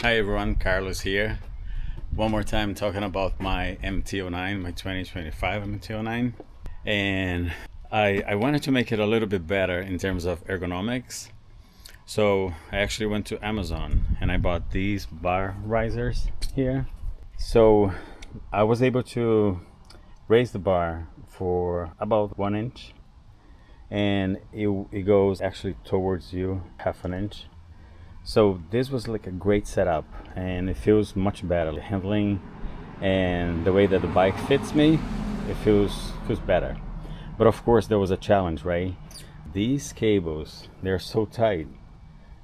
Hi everyone, Carlos here. One more time talking about my MT-09, my 2025 MT-09. And I wanted to make it a little bit better in terms of ergonomics. So I actually went to Amazon and I bought these bar risers here. So I was able to raise the bar for about 1 inch, and it goes actually towards you half an inch. So this was like a great setup, and it feels much better. Handling and the way that the bike fits me, it feels better. But of course there was a challenge, right? These cables, they're so tight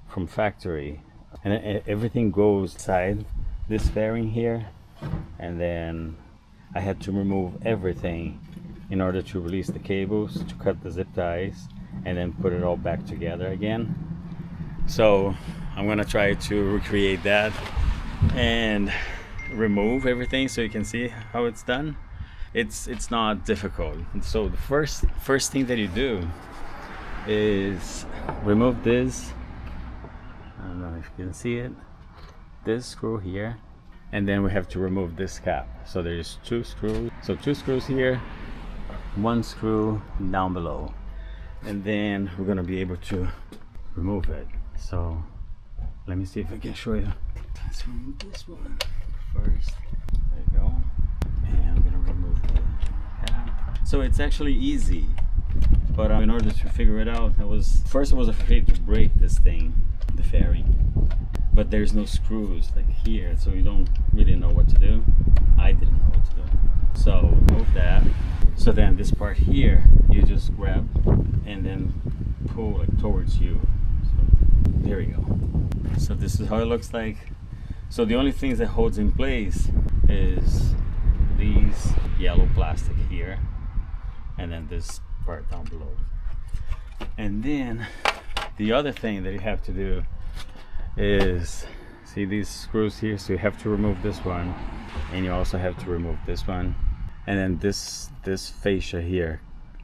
from factory, and everything goes inside this fairing here, and then I had to remove everything in order to release the cables, to cut the zip ties, and then put it all back together again. So I'm gonna try to recreate that and remove everything so you can see how it's done. It's not difficult. So the first thing that you do is remove this. I don't know if you can see it. This screw here, and then we have to remove this cap. So there's 2 screws. So 2 screws here, 1 screw down below, and then we're gonna be able to remove it. So let me see if I can show you. Let's remove this one first. There you go. And I'm gonna remove the cap. So it's actually easy, but in order to figure it out, I was afraid to break this thing, the fairing. But there's no screws like here, so you don't really know what to do. I didn't know what to do. So remove that. So then this part here, you just grab and then pull it towards you. There we go. So this is how it looks like. So the only things that holds in place is these yellow plastic here, and then this part down below. And then the other thing that you have to do is, see these screws here? So you have to remove this one, and you also have to remove this one. And then this fascia here,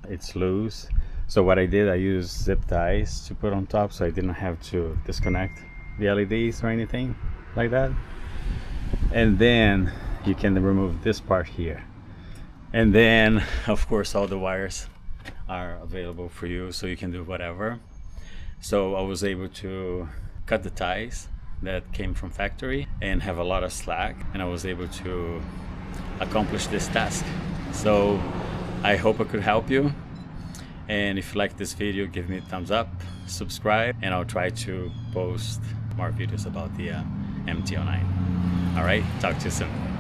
it's loose. So what I did, I used zip ties to put on top, so I didn't have to disconnect the LEDs or anything like that. And then you can remove this part here. And then, of course, all the wires are available for you, so you can do whatever. So I was able to cut the ties that came from factory and have a lot of slack, and I was able to accomplish this task. So I hope I could help you. And if you like this video, give me a thumbs up, subscribe, and I'll try to post more videos about the MT-09. All right, talk to you soon.